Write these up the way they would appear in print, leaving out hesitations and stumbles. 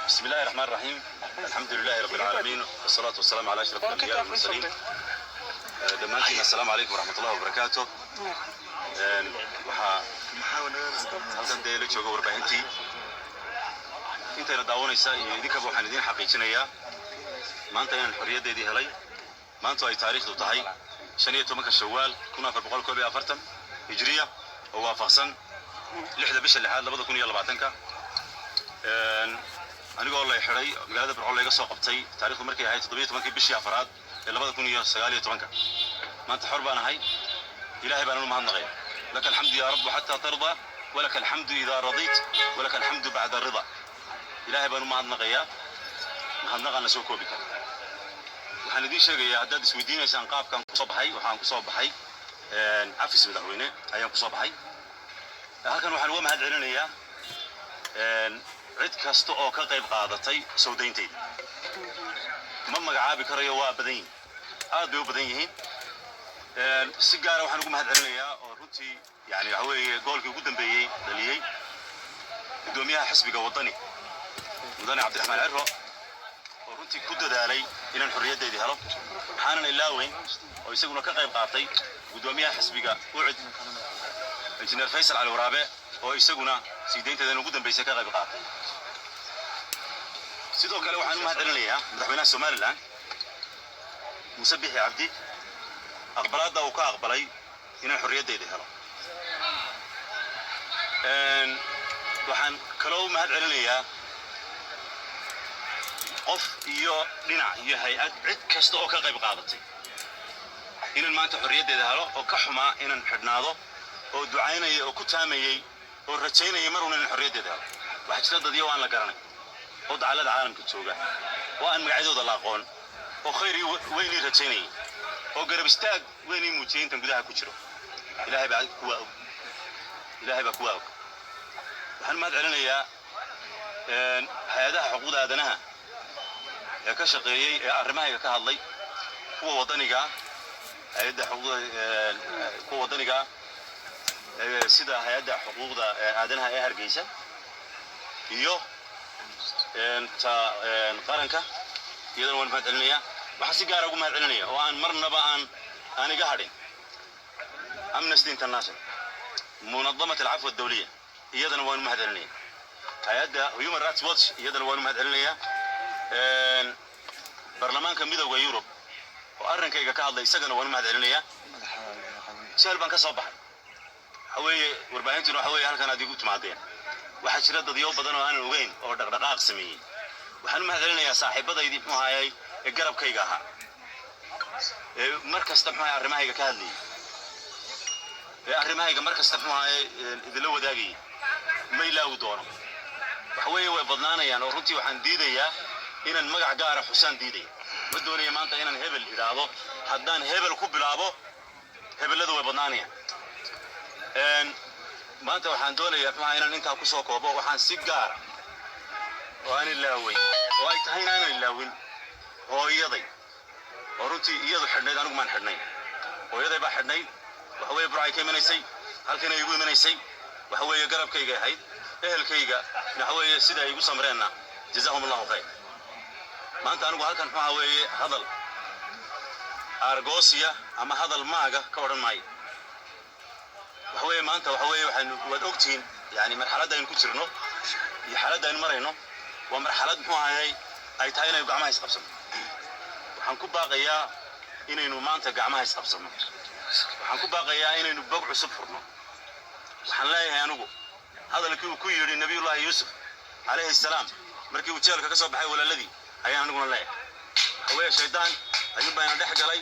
بسم الله الرحمن الرحيم. الحمد لله رب العالمين والصلاة والسلام على أشرف الأنبياء والمرسلين. دمانتين السلام عليكم ورحمة الله وبركاته. halkan dee la jooga warbaahintii intayna daawanaysa iyo idinkaba waxaan idin xaqiijinayaa maanta inaan xorriyaddeedii helay maanta ay taariikhdu tahay 15 Shawaal 1440 hijriya oo waafaqsan 6 bisha 6 2020 anigoo la xiray magaalada Burco laga soo qabtay taariikhdu markay ahayd 17 bishii afraad ee 2019 maanta xor baan ahay ilaahay baan u mahadnaqay لك الحمد يا رب حتى ترضى ولك الحمد إذا رضيت ولك الحمد بعد الرضا إلهي بانو مهدنقيا مهدنقا نسوكو بك وحان دي شيغيا haddaad isweydiinaysaan qaabkan ku soo baxay waxaan ku soo baxay afis madaxweyne ayaan ku soo baxay halkan waxaan uga mahad celinayaa cid kasta oo ka qayb qaadatay soo deynteeda ma magacaabi karayo waa badan yihiin aad bay u badan yihiin si gaar ah waxaan ugu mahad celinayaa oo runtii yani waxa weeye goolkii ugu dambeeyay dhaliyay gudoomiyaha xisbiga wadani mudane Cabdiraxmaan Cirro oo runtii ku dadaalay inaan xorriyaddeedii helo waxaanan ilaaweyn oo isaguna ka qayb qaatay gudoomiyaha xisbiga ucid injineer Faysal Cali Waraabe oo isaguna siideynteeda ugu dambeysay ka qayb qaatay sidoo kale waxaan u mahad celinayaa madaxweynaha Soomaaliland Muuse Biixi Cabdi أقبلات أو كأقبلي إن حرية دي هلا وحن كلو مهد عليا قف يو لنا يهيئات عد كست أو كغيب قاضتي إن المانت حرية دي هلا أو كحما إن نحدناضو أو دعينا أو كتامي أو رجينا يمرون إن حرية دي هلا وحشرد دي وأنا لقرني وضع على العالم كتسوقه وأنا مقعدو دلاقون وخيري ويني رجيني oo garab istaag weyn in muujinta gudaha ku jiro ilaahay baa kuwa waxaan mahad celinayaa hay'adaha xuquuqda aadanaha ee ka shaqeeyay ee arrimaha ka hadlay kuwa wadaniga hay'adaha xuquuqda kuwa wadaniga sida hay'adaha xuquuqda aadanaha ee Hargeysa iyo qaranka iyadana waan mahad celinayaa waxaan gaar ugu mahad celinaya oo aan marnaba aan iga hadhin Amnesty International منظمة العفو الدولية iyadana waan mahad celinaya hay'adda Human Rights Watch iyadana waan mahad celinaya baarlamaanka midowga Yurub oo arrinkayga ka hadlay isagana waan mahad celinaya sheel baan ka soo baxay haweeye warbaahintu waxa weeye halkan aad igu timaadeen waxa jira dad iyo badan oo aan ogeyn oo dhaqdhaqaaq sameeyay waxaan mahad celinayaa saaxiibadaydi muxuu hayay garabkayga aha markasta maxay arrimahayga ka hadlay arrimahayga markasta maxay idin la wadaagay ma ilaawi doono waxa weeye way badnaanayaan oo runtii waxaan diidayaa inaan magac gaar ah xusaan diiday ma doonayo maanta inaan hebel iraado haddaan hebel ku bilaabo hebeladu way badnaanayaan maanta waxaan doonayaa maxay inaan inta ku soo koobo waxaan si gaar ah oo aan ilaaway oo ay tahay inaan ilaawin hooyaday oo runtii iyadu xidhnayd anigu maan xidhnay hooyaday baa xidhnayd waxa weeye Burco ay ka imanaysay halkan ay igu imanaysay waxa weeye garabkayga ahayd ehelkayga waxa weeye sida ay igu samreena jazaahumullahu khayr maanta anigu halkan waxa weeye hadal argosiya ama hadal maaga ka waran maayo waxa weeye maanta waxa weeye waxaan wad ogtiin yani marxaladda aynu ku jirno iyo xaaladda aynu marayno waa marxalad muxuu ahaayay ay tahay inay gacmaha isqabsano waxaan ku baaqayaa inaynu maanta gacmaha isqabsano waxaan ku baaqayaa inaynu bog cusub furno waxaan leeyahay anigu hadalkii uu ku yiri nabiyullah Yusuf alayhi salaam markii uu jeelka ka soo baxay walaaladii ayaan aniguna leeyahay waxa weeye shaydaan ayuu baan dhex galay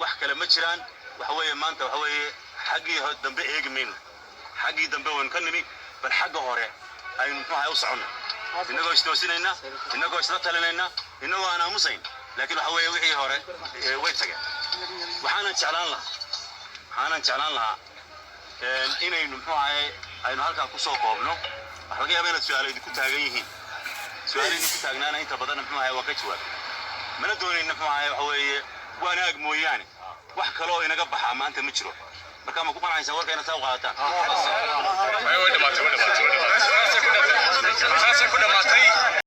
wax kale ma jiraan waxa weeye maanta waxa weeye xaqii dambe eegmayno xaqii dambe waan ka nimi bal xaqqa hore aynu maxay u socono inagoo istoosinayna inagoo isla talinayna inagoo aan aamusayn laakiin waxa weeye wixii hore way tageen waxaan jeclaan lahaa inaynu maxay aynu halka ku soo koobno waxa laga yaabaa inaad su'aalaha ku taagan yihiin su'aalaha ku taagnaana inta badan maxay waa ka jawaab mana doonayna maxay waxa weeye wanaag mooyaane wax kale oo inaga baxa maanta ma jiro marka ma ku qanacaysan warka inaad soo qaadataan